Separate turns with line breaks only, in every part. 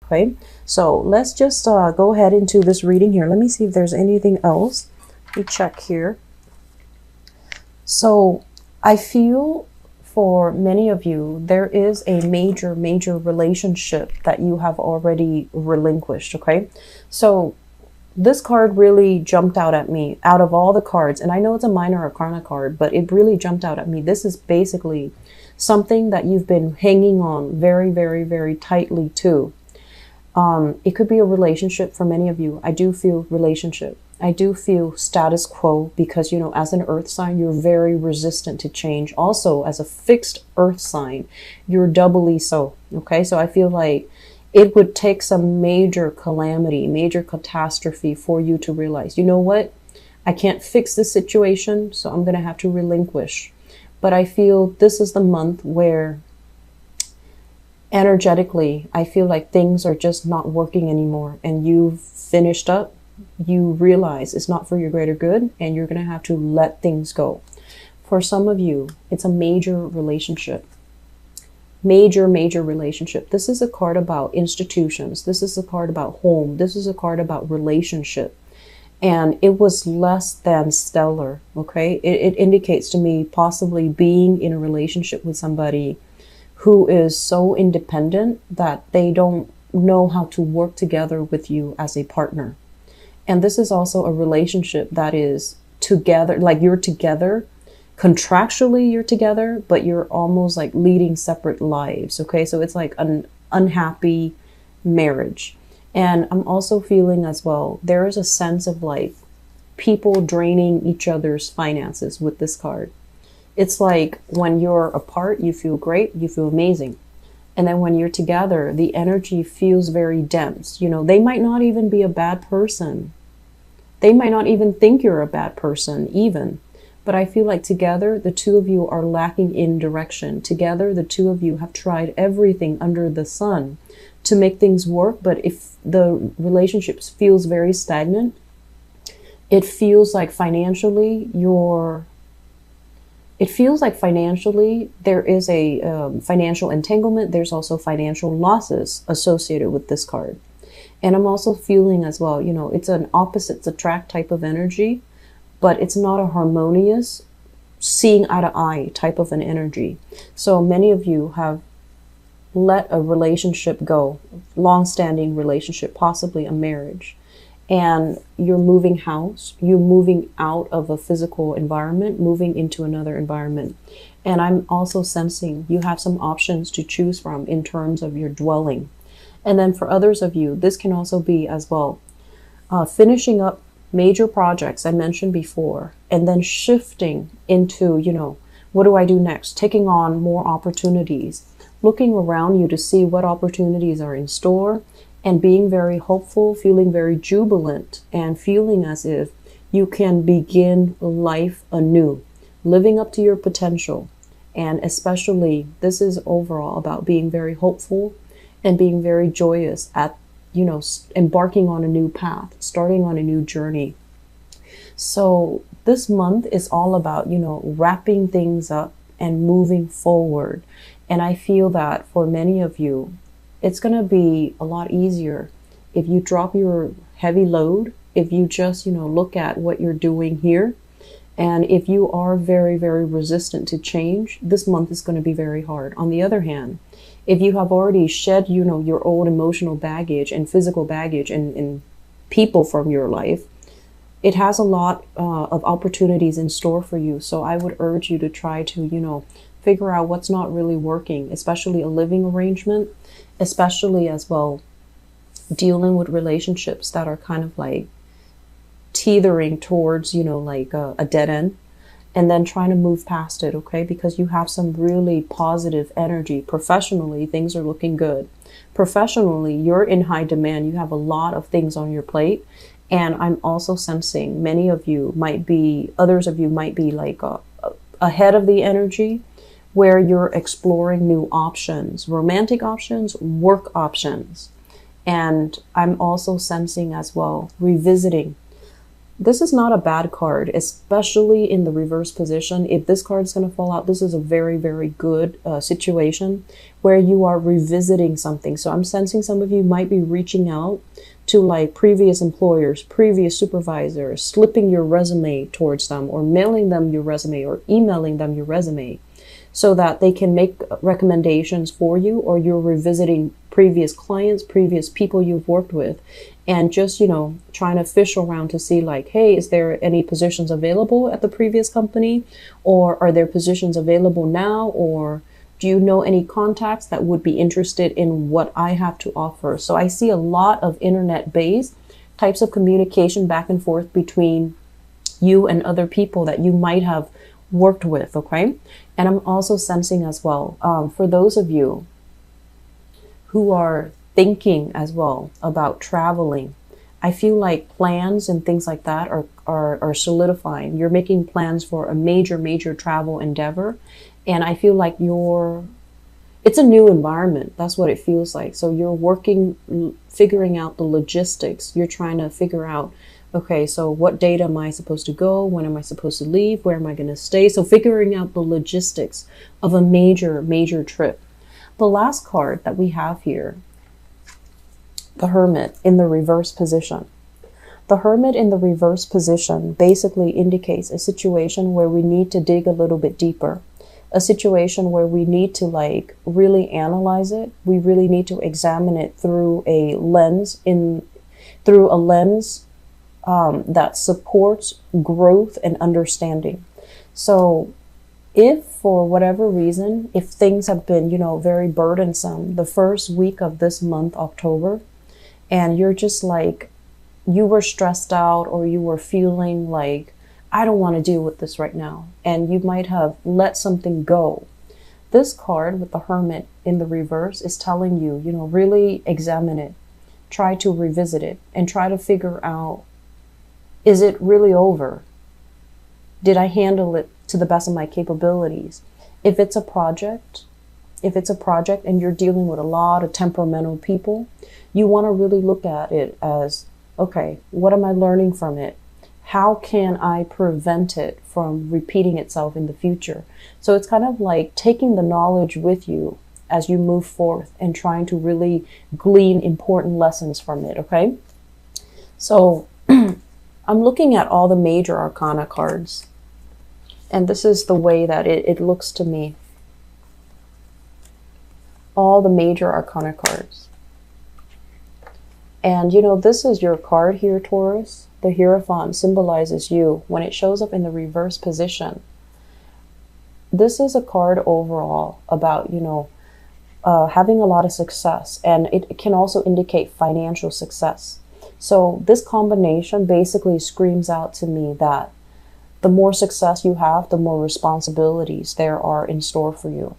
Okay, so let's just go ahead into this reading here. Let me see if there's anything else. Let me check here. So I feel for many of you, there is a major relationship that you have already relinquished. Okay, so this card really jumped out at me out of all the cards, and I know it's a minor arcana card, but it really jumped out at me. This is basically something that you've been hanging on very tightly to. It could be a relationship for many of you. I do feel relationship. I do feel status quo because, you know, as an earth sign, you're very resistant to change. Also, as a fixed earth sign, you're doubly so. Okay, so I feel like it would take some major calamity, major catastrophe for you to realize, you know what? I can't fix this situation, so I'm going to have to relinquish. But I feel this is the month where energetically, I feel like things are just not working anymore, and you've finished up. You realize it's not for your greater good, and you're going to have to let things go. For some of you, it's a major relationship. Major relationship. This is a card about institutions. This is a card about home. This is a card about relationship. And it was less than stellar. Okay. It indicates to me possibly being in a relationship with somebody who is so independent that they don't know how to work together with you as a partner. And this is also a relationship that is together, like you're together, contractually you're together, but you're almost like leading separate lives. Okay, so it's like an unhappy marriage. And I'm also feeling as well, there is a sense of like people draining each other's finances with this card. It's like when you're apart, you feel great, you feel amazing. And then when you're together, the energy feels very dense. You know, they might not even be a bad person. They might not even think you're a bad person even. But I feel like together, the two of you are lacking in direction. Together, the two of you have tried everything under the sun to make things work. But if the relationship feels very stagnant, it feels like financially there is a financial entanglement. There's also financial losses associated with this card. And I'm also feeling as well, you know, it's an opposites attract type of energy, but it's not a harmonious seeing eye to eye type of an energy. So many of you have let a relationship go, long-standing relationship, possibly a marriage, and you're moving house, you're moving out of a physical environment, moving into another environment. And I'm also sensing you have some options to choose from in terms of your dwelling. And then for others of you, this can also be as well, finishing up major projects I mentioned before, and then shifting into, you know, what do I do next? Taking on more opportunities, looking around you to see what opportunities are in store, and being very hopeful, feeling very jubilant, and feeling as if you can begin life anew, living up to your potential. And especially, this is overall about being very hopeful and being very joyous at, you know, embarking on a new path, starting on a new journey. So this month is all about, you know, wrapping things up and moving forward. And I feel that for many of you, it's going to be a lot easier if you drop your heavy load, if you just, you know, look at what you're doing here. And if you are very resistant to change, this month is going to be very hard. On the other hand, if you have already shed, you know, your old emotional baggage and physical baggage and people from your life, it has a lot of opportunities in store for you. So I would urge you to try to, you know, figure out what's not really working, especially a living arrangement, especially as well dealing with relationships that are kind of like teetering towards, you know, like a dead end. And then trying to move past it, okay? Because you have some really positive energy. Professionally, things are looking good. Professionally, you're in high demand. You have a lot of things on your plate. And I'm also sensing many of you might be, others of you might be like ahead of the energy where you're exploring new options, romantic options, work options. And I'm also sensing as well, revisiting This is not a bad card, especially in the reverse position. If this card is going to fall out, this is a very, very good situation where you are revisiting something. So I'm sensing some of you might be reaching out to like previous employers, previous supervisors, slipping your resume towards them, or mailing them your resume, or emailing them your resume, so that they can make recommendations for you, or you're revisiting previous clients, previous people you've worked with, and just, you know, trying to fish around to see like, hey, is there any positions available at the previous company? Or are there positions available now? Or do you know any contacts that would be interested in what I have to offer? So I see a lot of internet-based types of communication back and forth between you and other people that you might have worked with, okay? And I'm also sensing as well, for those of you who are thinking as well about traveling, I feel like plans and things like that are solidifying. You're making plans for a major travel endeavor. And I feel like it's a new environment. That's what it feels like. So you're working, figuring out the logistics. You're trying to figure out, okay, so what date am I supposed to go? When am I supposed to leave? Where am I going to stay? So figuring out the logistics of a major trip. The last card that we have here, the Hermit in the reverse position. The Hermit in the reverse position basically indicates a situation where we need to dig a little bit deeper. A situation where we need to like really analyze it. We really need to examine it through a lens that supports growth and understanding. So if for whatever reason, if things have been, you know, very burdensome the first week of this month, October, and you're just like, you were stressed out, or you were feeling like, I don't want to deal with this right now, and you might have let something go. This card with the Hermit in the reverse is telling you, you know, really examine it, try to revisit it, and try to figure out, is it really over? Did I handle it to the best of my capabilities? If it's a project and you're dealing with a lot of temperamental people, you want to really look at it as, okay, what am I learning from it? How can I prevent it from repeating itself in the future? So it's kind of like taking the knowledge with you as you move forth and trying to really glean important lessons from it, okay? So I'm looking at all the major arcana cards, and this is the way that it looks to me. All the major arcana cards. And you know, this is your card here, Taurus. The Hierophant symbolizes you. When it shows up in the reverse position, this is a card overall about, you know, having a lot of success, and it can also indicate financial success. So this combination basically screams out to me that the more success you have, the more responsibilities there are in store for you.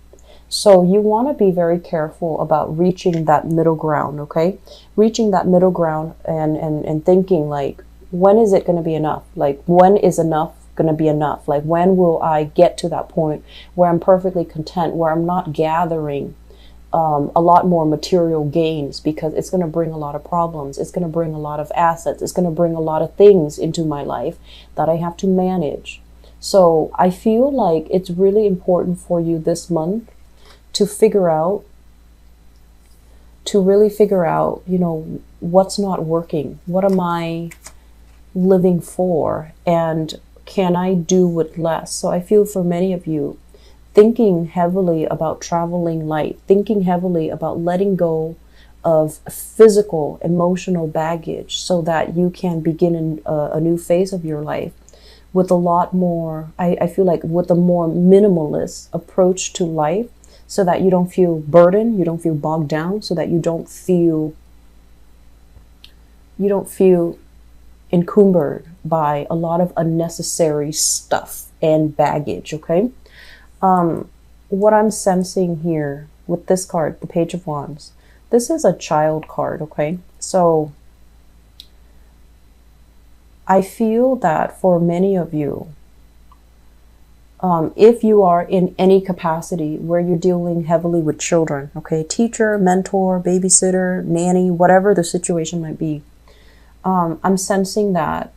So you want to be very careful about reaching that middle ground, okay? Reaching that middle ground and thinking like, when is it going to be enough? Like, when is enough going to be enough? Like, when will I get to that point where I'm perfectly content, where I'm not gathering a lot more material gains, because it's going to bring a lot of problems. It's going to bring a lot of assets. It's going to bring a lot of things into my life that I have to manage. So I feel like it's really important for you this month to really figure out, you know, what's not working. What am I living for? And can I do with less? So I feel for many of you, thinking heavily about traveling light, thinking heavily about letting go of physical, emotional baggage so that you can begin a new phase of your life with a lot more, I feel like with a more minimalist approach to life, so that you don't feel burdened, you don't feel bogged down, so that you don't feel encumbered by a lot of unnecessary stuff and baggage, okay? What I'm sensing here with this card, the Page of Wands, this is a child card, okay? So I feel that for many of you, if you are in any capacity where you're dealing heavily with children, okay, teacher, mentor, babysitter, nanny, whatever the situation might be, I'm sensing that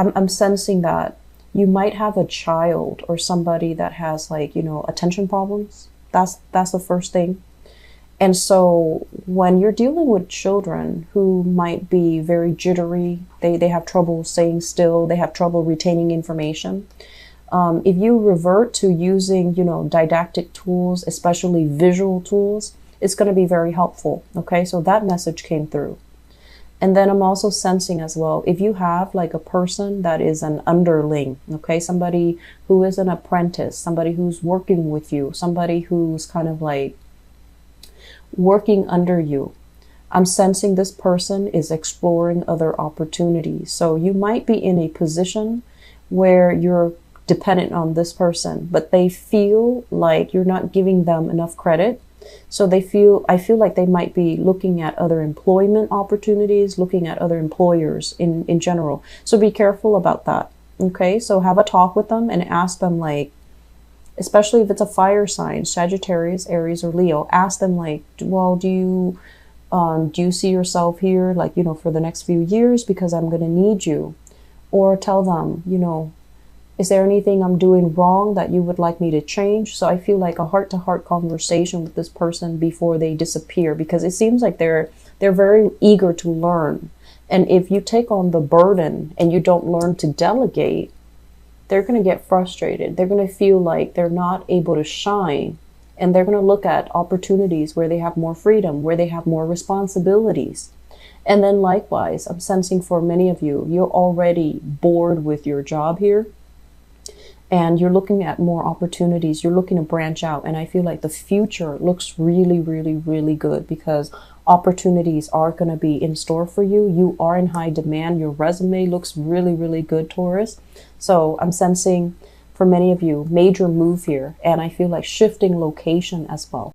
I'm sensing that you might have a child or somebody that has like, attention problems. That's the first thing. And so when you're dealing with children who might be very jittery, they have trouble staying still, they have trouble retaining information. If you revert to using, didactic tools, especially visual tools, it's going to be very helpful. Okay, so that message came through. And then I'm also sensing as well, if you have like a person that is an underling, okay, somebody who is an apprentice, somebody who's working with you, somebody who's kind of like working under you, I'm sensing this person is exploring other opportunities. So you might be in a position where you're dependent on this person, but they feel like you're not giving them enough credit. So I feel like they might be looking at other employment opportunities, looking at other employers in general. So be careful about that. Okay, so have a talk with them and ask them, like, especially if it's a fire sign, Sagittarius, Aries, or Leo, ask them like, well, do you see yourself here, like, for the next few years, because I'm going to need you? Or tell them, is there anything I'm doing wrong that you would like me to change? So I feel like a heart-to-heart conversation with this person before they disappear, because it seems like they're very eager to learn. And if you take on the burden and you don't learn to delegate, they're going to get frustrated. They're going to feel like they're not able to shine. And they're going to look at opportunities where they have more freedom, where they have more responsibilities. And then likewise, I'm sensing for many of you, you're already bored with your job here. And you're looking at more opportunities. You're looking to branch out. And I feel like the future looks really, really, really good, because opportunities are going to be in store for you. You are in high demand. Your resume looks really, really good, Taurus. So I'm sensing for many of you, major move here. And I feel like shifting location as well.